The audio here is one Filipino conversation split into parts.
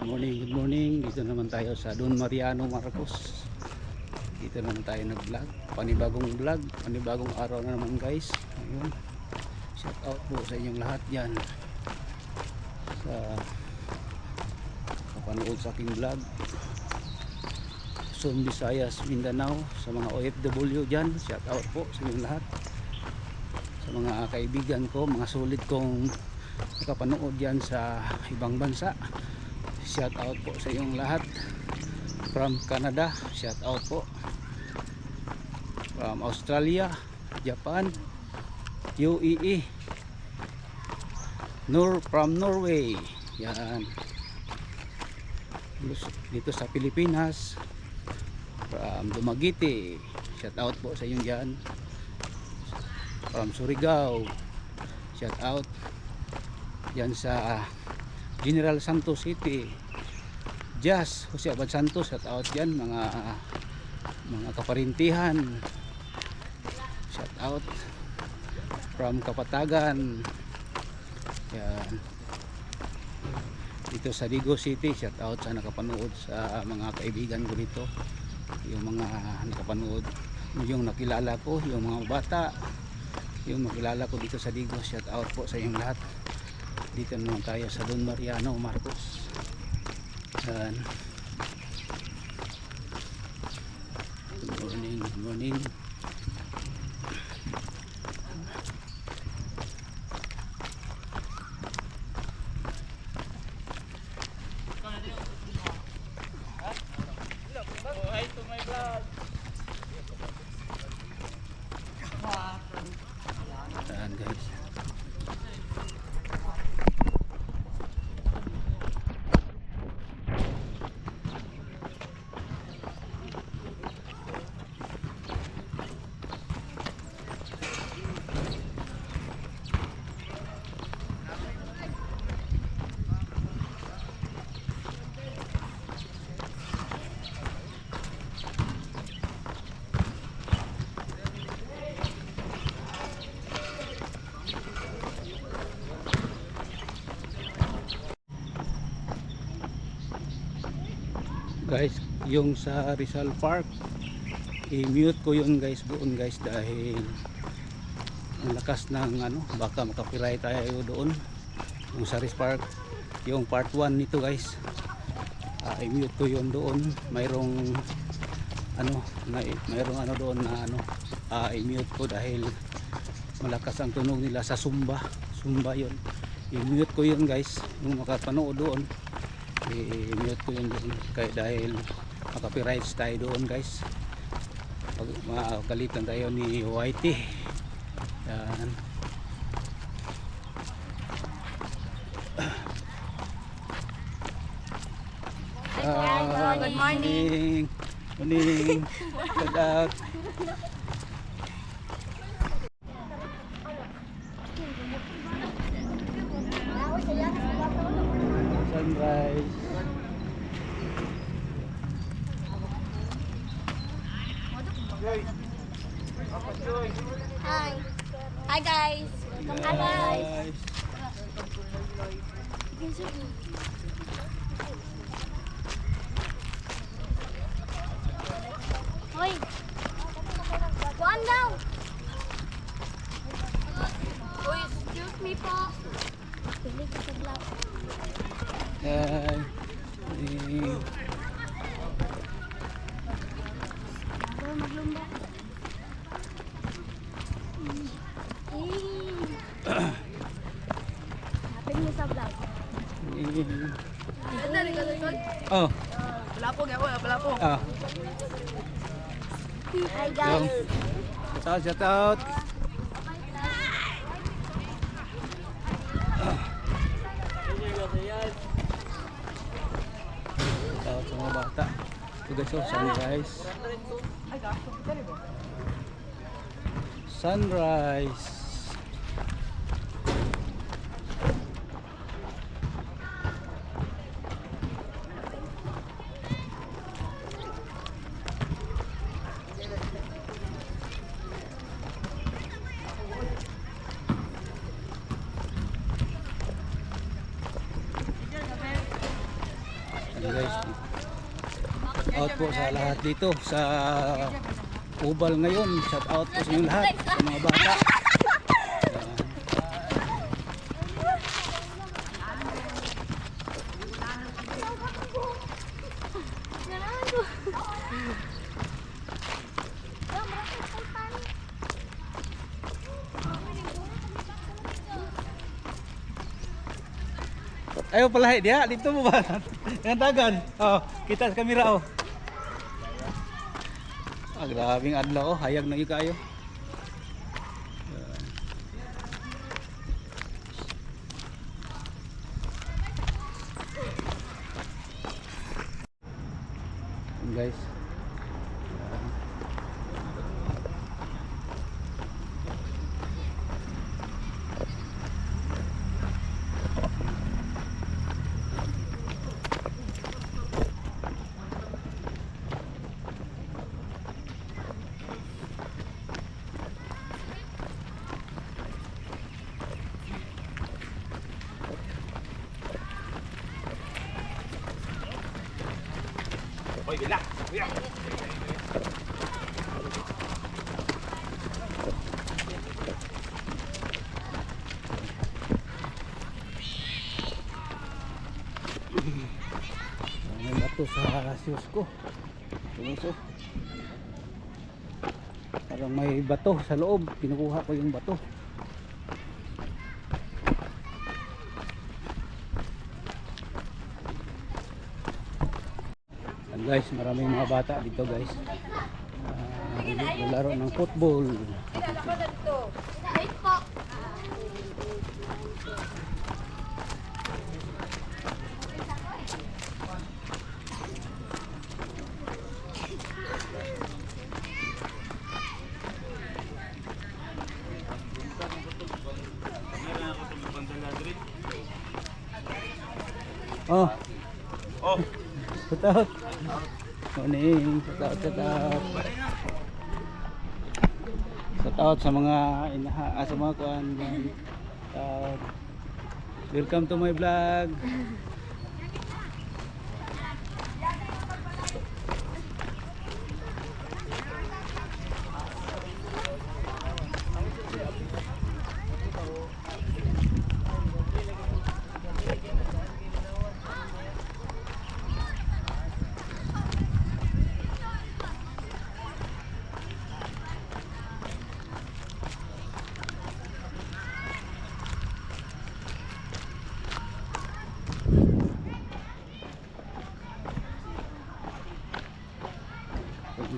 Good morning. Dito naman tayo sa Don Mariano, Marcos. Dito naman tayo nag-vlog. Panibagong vlog, panibagong araw na naman guys. Ayun. Shout out po sa inyong lahat dyan. Sa kapanood sa aking vlog. Luzon, Visayas, Mindanao. Sa mga OFW dyan. Shout out po sa inyong lahat. Sa mga kaibigan ko, mga sulit kong nakapanood dyan sa ibang bansa. Shout out po sa inyong lahat. From Canada, shout out po. From Australia, Japan, UAE, from Norway. Yan. Dito sa Pilipinas, from Dumaguete, shout out po sa inyong dyan. From Surigao, shout out yan sa General Santos City, Jazz, Jose Abad Santos, shout out yan. Mga kaparintihan, shout out. From Kapatagan, yan. Dito sa Digo City, shout out sa nakapanood, sa mga kaibigan ko dito, yung mga nakapanood, yung nakilala ko, yung mga bata, yung makilala ko dito sa Digo, shout out po sa inyong lahat. Dito naman tayo sa Don Mariano, Marcos. Yan. Good morning, good morning. Hi to my vlog. Yan guys. Guys, yung sa Rizal Park, i-mute ko yun guys doon guys, dahil ang lakas ng baka makapiright tayo doon. Yung sa Rizal Park, yung part 1 nito guys, i-mute ko yun doon. Mayroong doon na i-mute ko dahil malakas ang tunog nila sa Sumba yun. I-mute ko yun guys, yung makapanood doon, i-mute ko yun doon dahil makapirights tayo doon guys. Makakalitan tayo ni Whitey. Yan. Good morning. Morning. Good out. Sunrise. Hi. Hi guys. Welcome hi guys. Hoy. One down. Hoy, excuse me po. Pili ka sa vlog. Hi. Ako maglumba. Hapin mo sa vlog. Oh. Pelapong ya, pelapong. Hi guys. Shout out. Sa mga bata. Ito guys, sunrise. Sunrise. guys. Out po sa lahat dito sa Ubal ngayon. Shout out po sa inyo lahat, sa mga bata. Ayo pala dia dito mo ba? Yang dagan. Oh, kita sa kamera oh. Ah, grabing adlaw oh, hayag na gyud kayo. Guys. May bato sa shoes ko. Tumuso. Parang may bato sa loob. Kinukuha ko yung bato. And guys, maraming mga bata dito guys. Nalaro ng football. Wait po. Oh. Oh. Shout out. Morning. Shout out, shout out. Shout out sa mga sa mga kuan. Welcome to my vlog.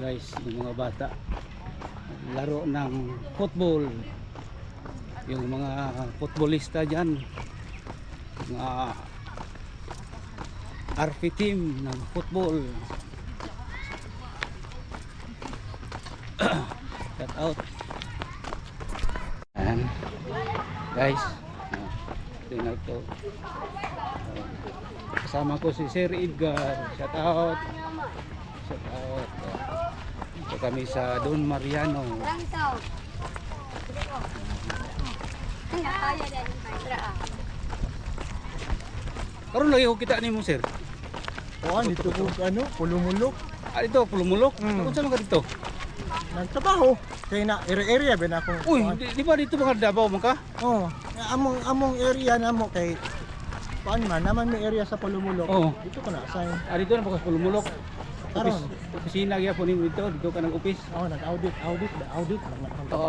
Guys, yung mga bata laro ng football, yung mga futbolista dyan, mga RP team ng football. Shout out. Ayan guys, tingnan to. Kasama ko si Sir Edgar. Shout out. Shout out. Ito kami sa Don Mariano. Lang ito. Hanggang kaya din kayo. Karon lagi ko kita nimo sir. Oo, dito ko ano, pulumulok. Ah dito pulumulok. Mm. Unsa man ka dito? Nagtrabaho. Kaya na area ba na akong Uy, di ba dito mga Davao man ka? Oh, among area na mo kay paan man naman may area sa pulumulok. Oo. Dito ko na assign. Ah dito na bakas pulumulok. Karon. Opisina gyapon nimo dito ka nang office. Oh, nag-audit. Oh,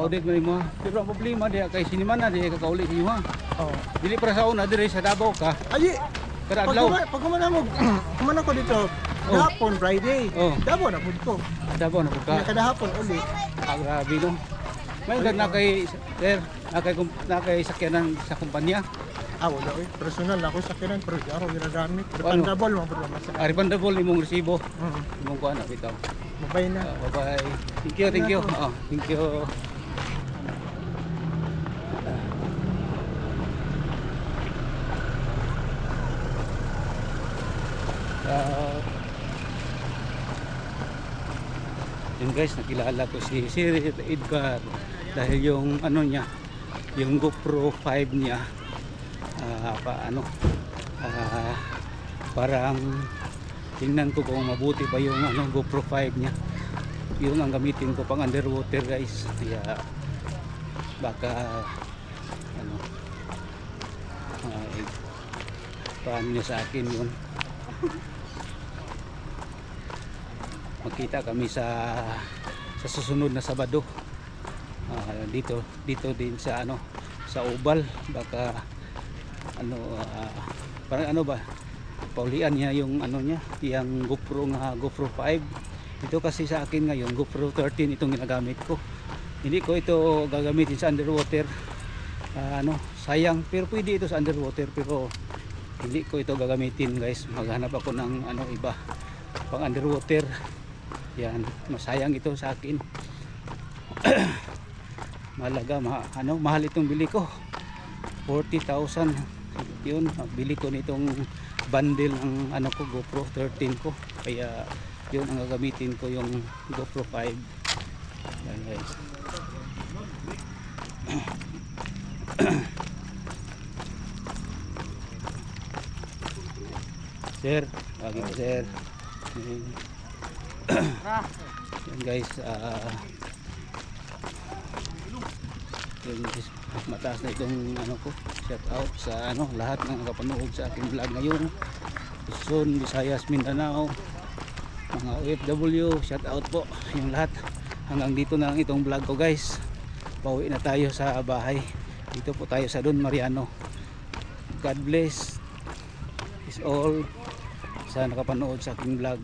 audit man mo. Pero ang problema diha kay sinimana diha ka kauli iyo ha. Oh. Dili para sa una dire sa Davao ka. Ay, Kada adlaw. pag kumana mo, kumana ko dito. Oh. Hapon Friday. Oh. Dabo na pud ko. Davao na pud ka. Kada hapon uli. Ah, grabe no. May na kay sir, na kay sakyanan sa kumpanya. Ah, wala eh. Personal na ako sa kinan pero di ako ginagamit. Ano? Dependable mo pero masa. Refundable imong resibo. Mm. Imong kuan na bitaw. Mabay na. Bye bye. Thank you, thank you. Oh, thank you. Yun guys, nakilala ko si Sir Edgar dahil yung ano niya, yung GoPro 5 niya parang tingnan ko kung mabuti pa yung ano, GoPro 5 niya. Yun ang gamitin ko pang underwater guys, kaya baka ano paano niya sa akin yun. Magkita kami sa susunod na Sabado, dito din sa ano, sa Ubal. Baka ano, parang ano ba, paulian niya yung ano niya, yung GoPro 5. Ito kasi sa akin ngayon GoPro 13 itong ginagamit ko. Hindi ko ito gagamitin sa underwater, ano, sayang, pero pwede ito sa underwater, pero hindi ko ito gagamitin guys. Maghanap ako ng ano iba pang underwater. Yan, masayang ito sa akin. Mahal itong bili ko, 40,000 yun. Bili ko nitong bundle ng ano ko, GoPro 13 ko, kaya yun ang gagamitin ko, yung GoPro 5. Yan guys. Sir, lagi po sir. Yan guys, yun guys, mataas na itong ano ko. Shout out sa ano, lahat ng nakapanood sa aking vlog ngayon. Luzon, Visayas, Mindanao, mga OFW, shout out po yung lahat. Hanggang dito na lang itong vlog ko guys. Pauwi na tayo sa bahay. Dito po tayo sa Don Mariano. God bless is all sa nakapanood sa aking vlog.